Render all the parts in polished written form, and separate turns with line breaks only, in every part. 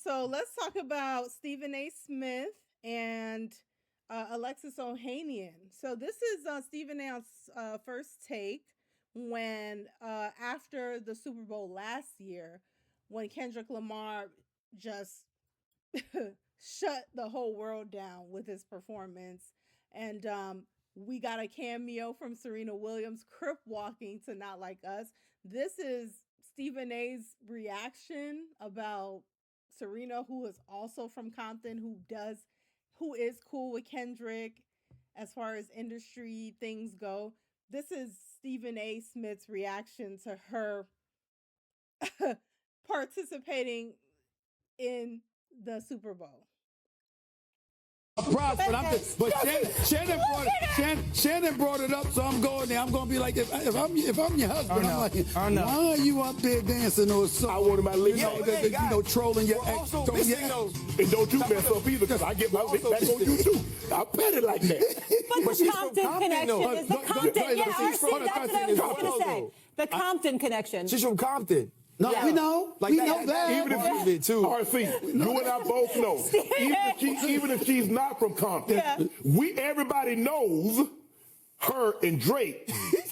So let's talk about Stephen A. Smith and Alexis Ohanian. So this is Stephen A.'s first take when after the Super Bowl last year, when Kendrick Lamar just shut the whole world down with his performance, and we got a cameo from Serena Williams crip walking to Not Like Us. This is Stephen A's reaction about Serena, who is also from Compton, who is cool with Kendrick as far as industry things go. This is Stephen A. Smith's reaction to her participating in the Super Bowl.
Props, but Shannon brought it up, so I'm going there. I'm going to be like, if I'm your husband, I'm like, why are you up there dancing or something?
I wanted my lick
trolling your ex.
And don't you mess up either, because I get my lick back on you too. I bet it like that.
But the Compton connection is the Compton. Yeah, that's what I was going to say. The Compton connection.
She's from Compton.
No, we know.
Like
we
that,
know that.
Even if
it too.
RC, you and I both know. Even if she's not from Compton, everybody knows her and Drake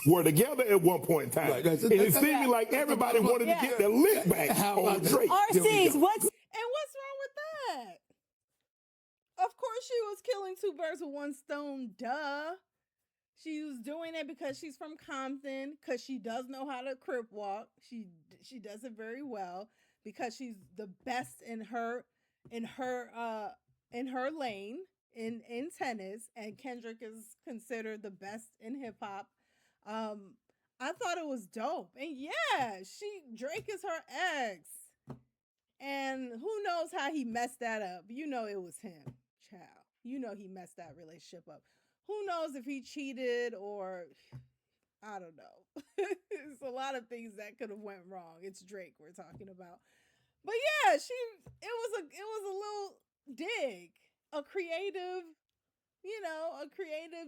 were together at one point in time.
Right,
and it seemed like everybody wanted to get their lick back on Drake.
RC's, what's
wrong with that? Of course she was killing two birds with one stone, duh. She was doing it because she's from Compton, because she does know how to crip walk. She does it very well, because she's the best in her lane in tennis, and Kendrick is considered the best in hip hop. I thought it was dope. And yeah, Drake is her ex. And who knows how he messed that up. You know it was him, child. You know he messed that relationship up. Who knows if he cheated or I don't know. There's a lot of things that could have went wrong. It's Drake we're talking about. But yeah, it was a little dig, a creative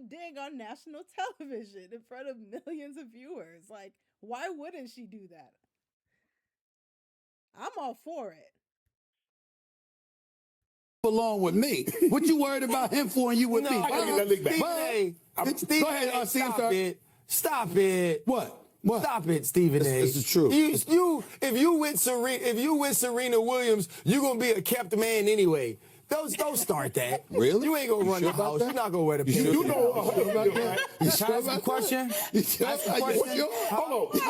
dig on national television in front of millions of viewers. Like, why wouldn't she do that? I'm all for it.
Along with me. What you worried about him for and you with me?
I gotta get that lick back.
Go ahead,
Stop it. Stop it.
What?
Stop it, Stephen A.
This is true.
If you with Serena Williams, you gonna be a kept man anyway. Don't start that.
Really?
You ain't gonna run the house. You're not gonna wear the pants.
You know about that.
Can I ask a question?
Hold on.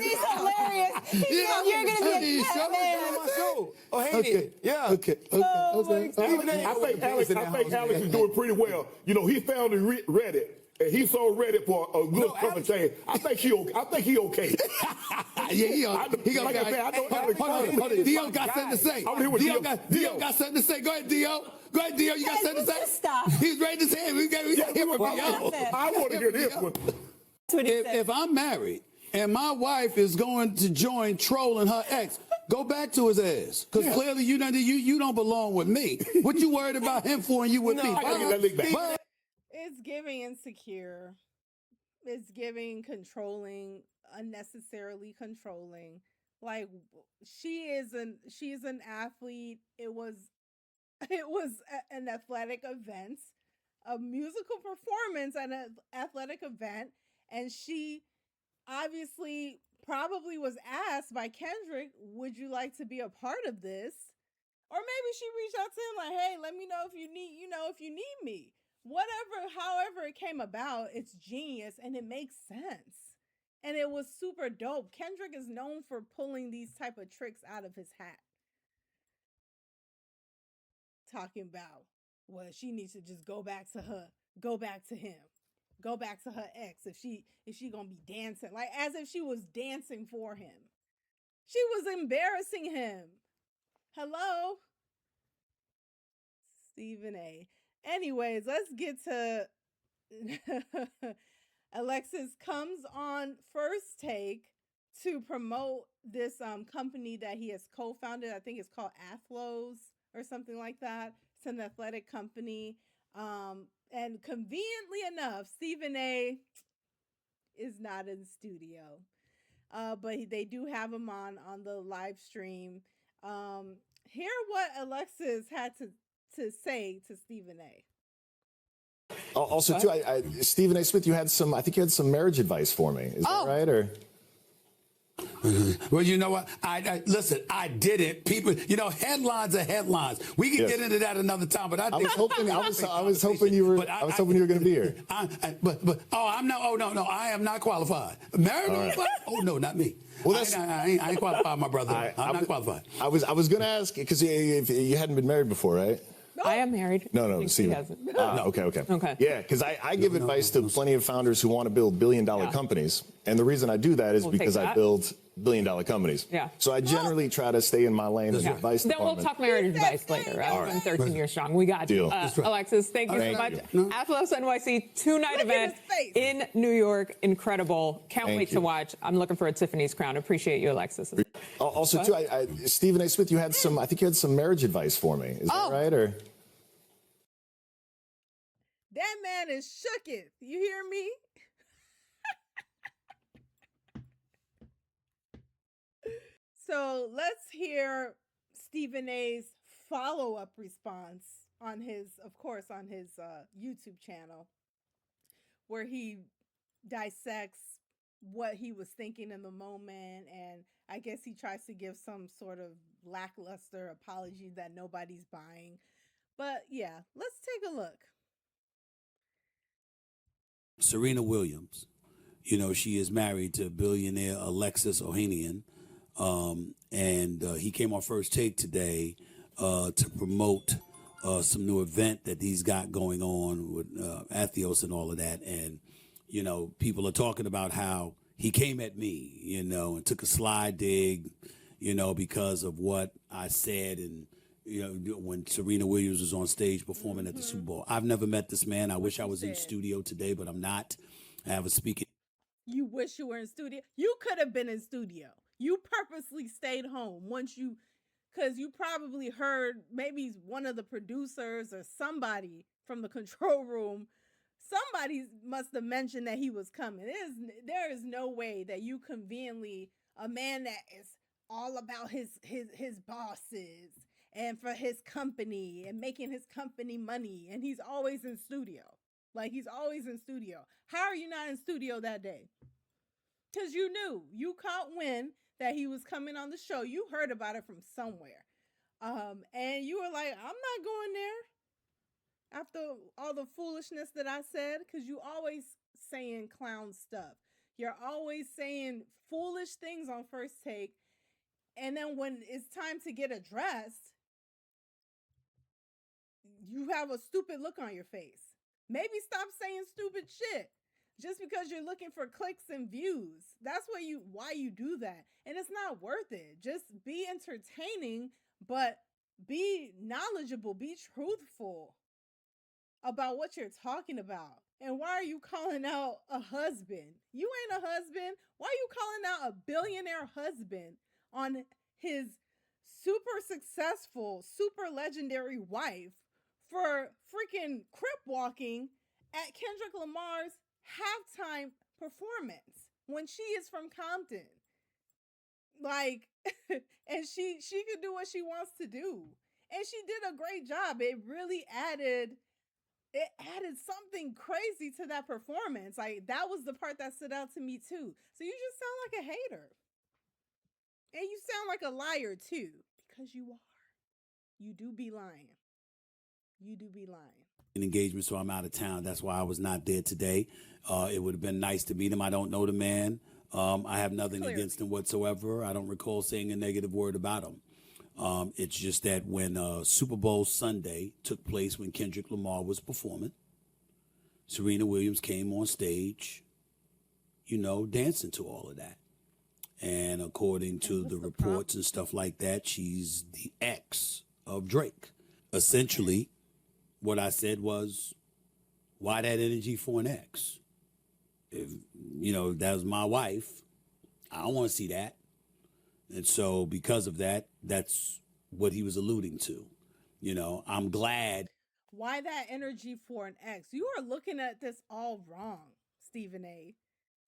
He's hilarious. You're gonna be a cat man.
Ohanian. Yeah.
Okay.
I think Alex is doing pretty well. You know, he found Reddit. And he's so ready for a good fucking change. I think he okay.
Yeah, he got Dio got something to say. Dio got something to say. Go ahead, Dio. You got something to say?
Stop.
He's ready to say it. We got to hear from Dio.
I want to hear this one.
If I'm married and my wife is going to join trolling her ex, go back to his ass. Because clearly you don't belong with me. What you worried about him for and you with me?
I gotta get that lick back.
It's giving insecure. It's giving controlling, unnecessarily controlling. Like, she is an athlete. It was an athletic event, a musical performance at an athletic event, and she obviously probably was asked by Kendrick, "Would you like to be a part of this?" Or maybe she reached out to him like, "Hey, let me know if you need me." However it came about, it's genius and it makes sense. And it was super dope. Kendrick is known for pulling these type of tricks out of his hat. Talking about, well, she needs to just go back to him, go back to her ex if she gonna be dancing. Like, as if she was dancing for him. She was embarrassing him. Hello? Stephen A. Anyways, let's get to Alexis comes on First Take to promote this company that he has co-founded. I think it's called Athlos or something like that. It's an athletic company. And conveniently enough, Stephen A is not in the studio. But they do have him on the live stream. Hear what Alexis had to say to Stephen A.
Also, too, Stephen A. Smith, I think you had some marriage advice for me. Is that right? Or
Well, you know what? Listen. I didn't. People, headlines are headlines. We can get into that another time. But I was
hoping you were going to be here.
I'm not. Oh no, I am not qualified. Married? Right. Oh no, not me. Well, I ain't qualified, my brother. I'm not qualified.
I was going to ask because you hadn't been married before, right?
No. I am married.
No,
she hasn't.
No. Okay. Yeah, because I give advice to plenty of founders who want to build billion-dollar companies, and the reason I do that is because I build billion-dollar companies. Yeah. So I generally try to stay in my lane as advice department.
Then we'll talk marriage advice later. I've been 13 years strong. We got you. Alexis, thank you so much. Athlos NYC 2-night event in New York. Incredible. Can't wait to watch. I'm looking for a Tiffany's crown. Appreciate you, Alexis.
Also, too, Stephen A. Smith, I think you had some marriage advice for me. Is that right? Or
that man is shooketh. You hear me? So let's hear Stephen A.'s follow-up response on his YouTube channel, where he dissects what he was thinking in the moment, and I guess he tries to give some sort of lackluster apology that nobody's buying. But yeah, let's take a look.
Serena Williams, she is married to billionaire Alexis Ohanian. And he came on First Take today to promote some new event that he's got going on with Athos and all of that. And, people are talking about how he came at me, and took a slide dig, because of what I said. And, when Serena Williams was on stage performing at the Super Bowl. I've never met this man. I wish I was in studio today, but I'm not. I have a speaking.
You wish you were in studio? You could have been in studio. You purposely stayed home because you probably heard maybe one of the producers or somebody from the control room. Somebody must have mentioned that he was coming. There is no way that you conveniently, a man that is all about his bosses and for his company and making his company money, and he's always in studio. Like, he's always in studio. How are you not in studio that day? Because you knew. You caught wind that he was coming on the show. You heard about it from somewhere. And you were like, I'm not going there after all the foolishness that I said, because you always saying clown stuff. You're always saying foolish things on First Take. And then when it's time to get addressed, you have a stupid look on your face. Maybe stop saying stupid shit just because you're looking for clicks and views. That's why you do that. And it's not worth it. Just be entertaining, but be knowledgeable, be truthful about what you're talking about. And why are you calling out a husband? You ain't a husband. Why are you calling out a billionaire husband on his super successful, super legendary wife for freaking crip walking at Kendrick Lamar's halftime performance when she is from Compton? Like, and she could do what she wants to do. And she did a great job. It really added something crazy to that performance. Like, that was the part that stood out to me too. So you just sound like a hater. And you sound like a liar too, because you are. You do be lying. You do be lying.
An engagement, so I'm out of town. That's why I was not there today. It would have been nice to meet him. I don't know the man. I have nothing against him whatsoever. I don't recall saying a negative word about him. It's just that when Super Bowl Sunday took place, when Kendrick Lamar was performing, Serena Williams came on stage, dancing to all of that. And according to the reports and stuff like that, she's the ex of Drake. Essentially, what I said was, why that energy for an ex? If, that was my wife, I don't want to see that. And so because of that, that's what he was alluding to. I'm glad.
Why that energy for an ex? You are looking at this all wrong, Stephen A.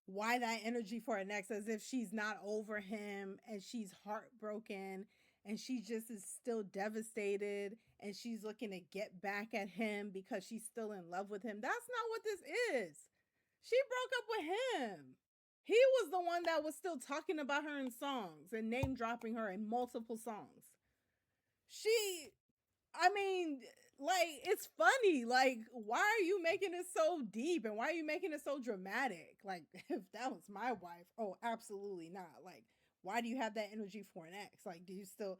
Why that energy for an ex, as if she's not over him and she's heartbroken and she just is still devastated, and she's looking to get back at him because she's still in love with him. That's not what this is. She broke up with him. He was the one that was still talking about her in songs and name dropping her in multiple songs. It's funny. Like, why are you making it so deep, and why are you making it so dramatic? Like, if that was my wife, oh, absolutely not. Like, why do you have that energy for an ex? Like, do you still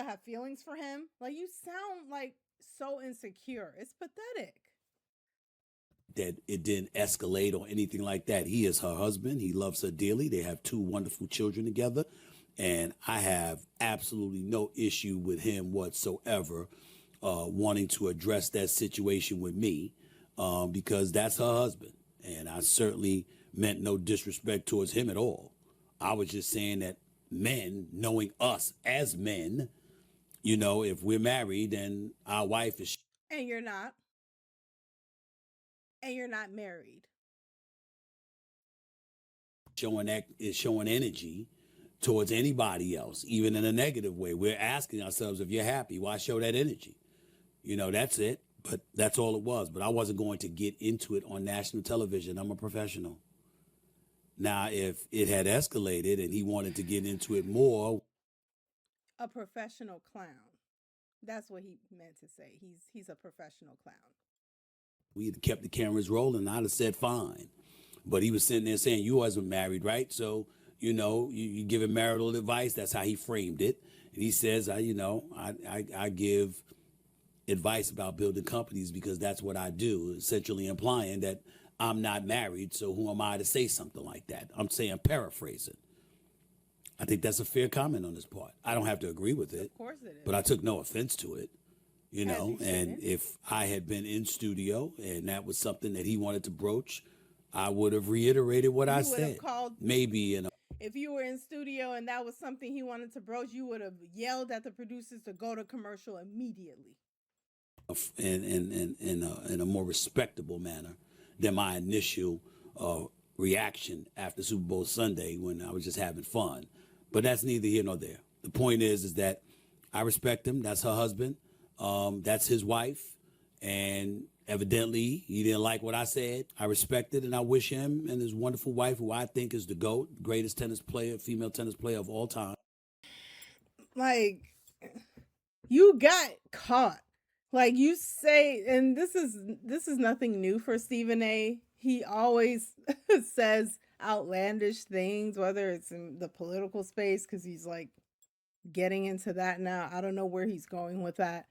have feelings for him? Like, you sound like so insecure. It's pathetic.
That it didn't escalate or anything like that. He is her husband. He loves her dearly. They have 2 wonderful children together. And I have absolutely no issue with him whatsoever wanting to address that situation with me because that's her husband. And I certainly meant no disrespect towards him at all. I was just saying that men, knowing us as men, if we're married and our wife is...
And you're not. And you're not married.
Showing energy towards anybody else, even in a negative way. We're asking ourselves, if you're happy, why show that energy? That's it. But that's all it was. But I wasn't going to get into it on national television. I'm a professional. Now, if it had escalated and he wanted to get into it more...
A professional clown. That's what he meant to say. He's a professional clown.
We kept the cameras rolling, I'd have said fine. But he was sitting there saying, you guys were married, right? So, you give him marital advice. That's how he framed it. And he says, I give advice about building companies because that's what I do, essentially implying that I'm not married, so who am I to say something like that? I'm saying, paraphrasing. I think that's a fair comment on his part. I don't have to agree with it.
Of course it is.
But I took no offense to it. And if I had been in studio and that was something that he wanted to broach, I would have reiterated what I said.
If you were in studio and that was something he wanted to broach, you would have yelled at the producers to go to commercial immediately.
In a more respectable manner than my initial reaction after Super Bowl Sunday when I was just having fun. But that's neither here nor there. The point is that I respect him. That's her husband. That's his wife. And evidently, he didn't like what I said. I respect it, and I wish him and his wonderful wife, who I think is the GOAT, greatest female tennis player of all time.
Like, you got caught. Like you say, and this is nothing new for Stephen A. He always says outlandish things, whether it's in the political space, because he's like getting into that now. I don't know where he's going with that.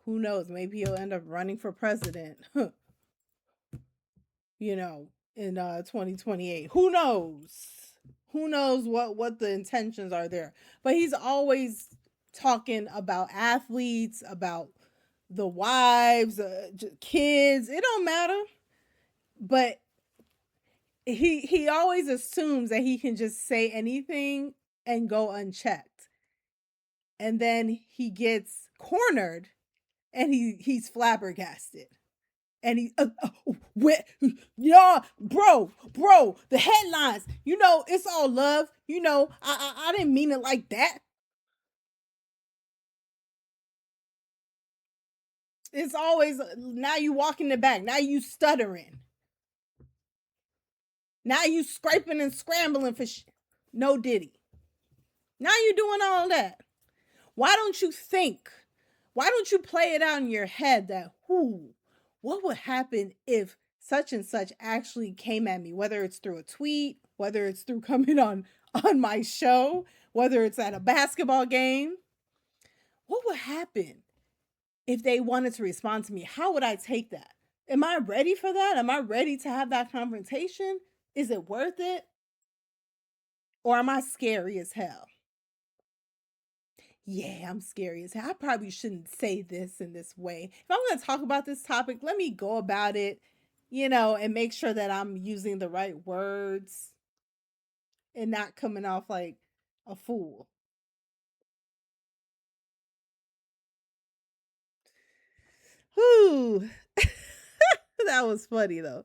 Who knows? Maybe he'll end up running for president, in 2028. Who knows? Who knows what the intentions are there? But he's always talking about athletes, about the wives, kids. It don't matter. But he always assumes that he can just say anything and go unchecked. And then he gets cornered and he's flabbergasted. And bro, the headlines, it's all love. I didn't mean it like that. It's always, now you walking the back. Now you stuttering. Now you scraping and scrambling for no Diddy. Now you doing all that. Why don't you think? Why don't you play it out in your head that, what would happen if such and such actually came at me? Whether it's through a tweet, whether it's through coming on my show, whether it's at a basketball game. What would happen if they wanted to respond to me? How would I take that? Am I ready for that? Am I ready to have that confrontation? Is it worth it? Or am I scary as hell? Yeah, I'm scary as hell. I probably shouldn't say this in this way. If I'm going to talk about this topic, let me go about it, and make sure that I'm using the right words and not coming off like a fool. Whew. That was funny, though.